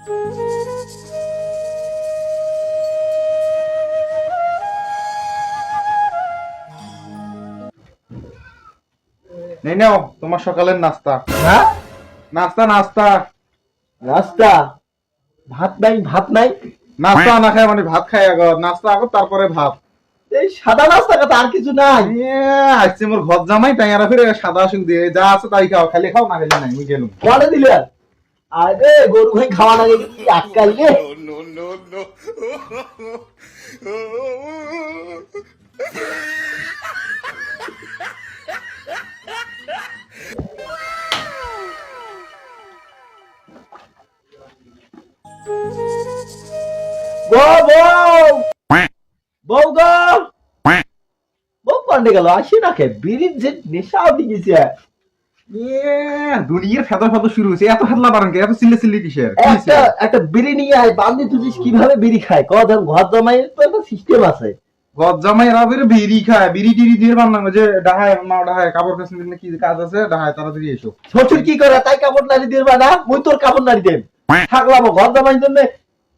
নেই নাও তোমার সকালের নাস্তা। হ্যাঁ, নাস্তা নাস্তা নাস্তা? ভাত নাই, ভাত নাই? নাস্তা না খায় মানে ভাত খাই আগত, নাস্তা আগত তারপরে ভাত। এই সাদা নাস্তা কথা আর কিছু নাই? আজকে মোর ঘর জামাই তাই আর ফিরে সাদা সুখ দিয়ে যা আছে তাই খাও, খালি খাও না খেলে নাই, আমি গেলুম। বলে দিলেন আরে গরু ভাই খাওয়া লাগে কি আজকাল রে? গো বউ, বউ গো, বউ পান্ডে গেল আসি না কে? বিড়ির যে নেশা উঠে গেছে। দুনিয়ার ফেদা ফেদা শুরু হয়েছে, এত ফেদলা বারণ কে, এত চিল্লে চিল্লি কিসের? একটা একটা বিড়ি নিয়ে আয়, বান্ধি তুলিস কিভাবে বিড়ি খায় কত? ঘর জামাইয়ের তো একটা সিস্টেম আছে। ঘর জামাই এরা ফিরে বিড়ি খায়, বিড়ি টিড়ি দিয়ে বান্না যে ডাহায় মা ডাহায় কাপড় কাচতে কি কাজ আছে ডাহায় তাড়াতাড়ি এসো। শ্বশুর কি করে তাই কাপড় নাড়ি দিবা না? মুই তোর কাপড় নাড়ি দেব থাকলাম ঘর জামাইয়ের জন্য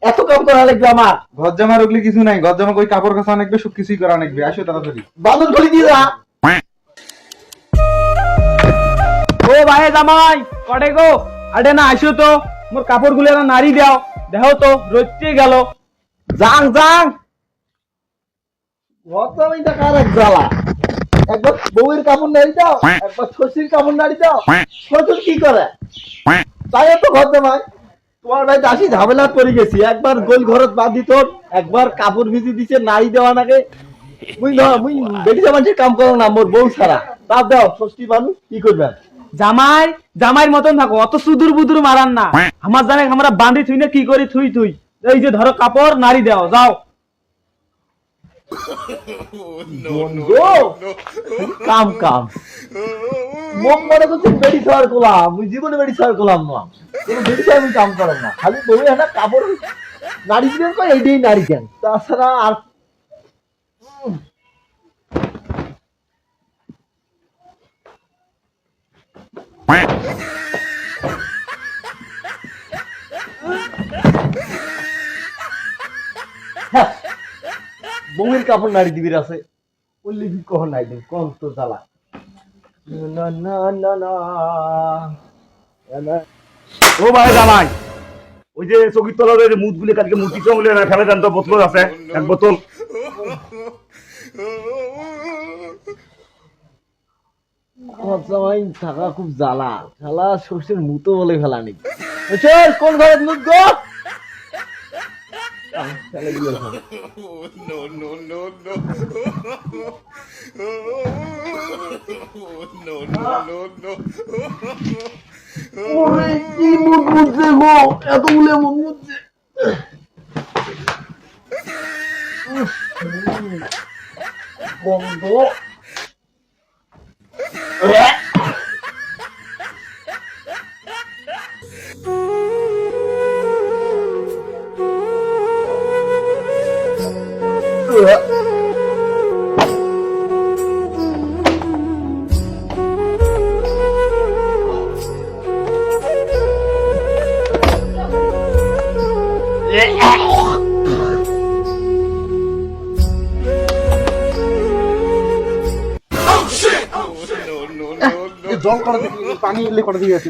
এত কাম করা লাগবে আমার? ঘর জামাই রুগলি কিছু নাই, ঘর জামা কই কাপড় কাচা অনেকবে, সব কিছুই করা অনেকবে, আসো তাড়াতাড়ি। বাদল খুলি দিয়ে যা। ও ভাই জামাই কটে গো, আরে না আসো তো, মোর কাপড় গুলো নাড়ি দাও, দেখো তো রোজতে গেল। যাং যাং, ঘর জামাইটা কার এক জ্বালা। একবার বউয়ের কাপড় নাড়ি দাও, একবার শ্বশুর কাপড় নাড়ি দাও। শ্বশুর কি করে তাই তো ঘর জামাই। তোমার ভাই দাসী ঝামেলা পড়ে গেছি, একবার গোল ঘরত বাঁধি তোর, একবার কাপড় ভিজি দিছে নাড়ি দেওয়া নাগে। মুই বেটি জামাইয়ের কাম করো না মোর বউ ছাড়া। বাদ দাও, ষষ্ঠী মানুষ কি করবেন? জামাই জামাইয়ের মতন থাকো, অত সুদূর বুদুর মারান না। আমার জামাই আমরা বাঁধি থুই না কি করি, থুই থুই এই যে ধরো কাপড় নাড়ি দাও যাও। কাম কাম মন মনে করছি বেড়ি ছাড় করলাম, মুই জীবনে বেড়ি ছাড় করলাম না, কোনো বেড়ি ছাড় আমি কাম করলাম না, খালি বউ একটা কাপড় নাড়ি দিলেন কয় এইটাই নাড়ি কেন, তাছাড়া আর বউয়ের কাপড় নাড়ি দিবির আছে বললি কি কখন নাই দিন কোন তো জ্বালা। না না না না না। ও ভাই জামাই, ওই যে চকির তলার মুদ গুলি কালকে মুটি চলে ফেলে দেন তো, বোতল আছে এক বোতল। জামাই থাকা খুব জ্বালা, জ্বালা সর্ষের মুতো বলে ফেলা নেই। কোন ঘরের মুখ গো? কি মুখ মুখছে গো, এতগুলো মুখ মুখছে। বন্ধ জল করে দিবি, পানি এলে করে দিবি আছে।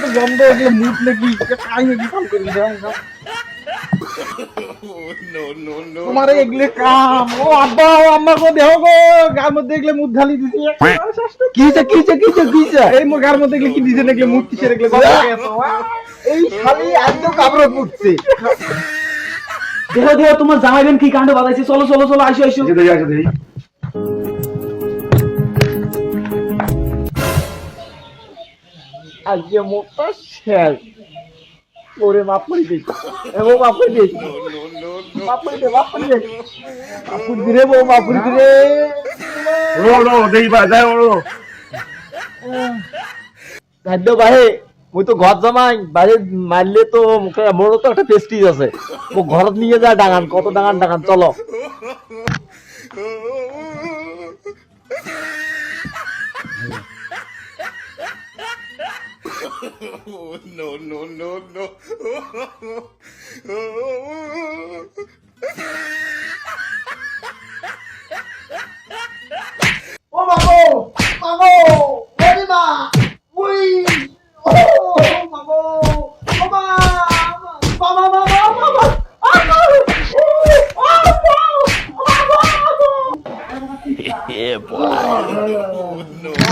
তো গন্ধ এগুলো মুখ নাকি খাই নাকি কাম করি তোমার এগুলো কাম। ও আব্বা ও আম্মা গো দেহ গো, গার মধ্যে এগুলো মুখ ঢালি দিছি। কিছে কিছে কিছে কিছে এই মোর গার মধ্যে এগুলো কি দিছে নাকি মুখ কিসের এগুলো এই শালি একদম কাপড় পুড়ছে। দেখো দেখো তোমার জামাই বেন কি কাণ্ড বাজাইছে, চলো চলো চলো আইসো আইসো। আজকে মুখটা শেষ ওরে, মাপ করে দিস এবং মাপ করে দিস, মাপ করে দে, মাপ করে দে, মাপ করে দিরে বউ, মাপ করে দিরে। খাদ্য বাহে মুই তো ঘর জামাই, বাইরে মারলে তো মুখে মোরও তো একটা পেস্টিজ আছে, ও ঘরত নিয়ে যা ডাঙান, কত ডাঙান ডাঙান চলো। ও মাগো মাগো ওরে মা উই ও মাগো ও মা বাবা বাবা বাবা no.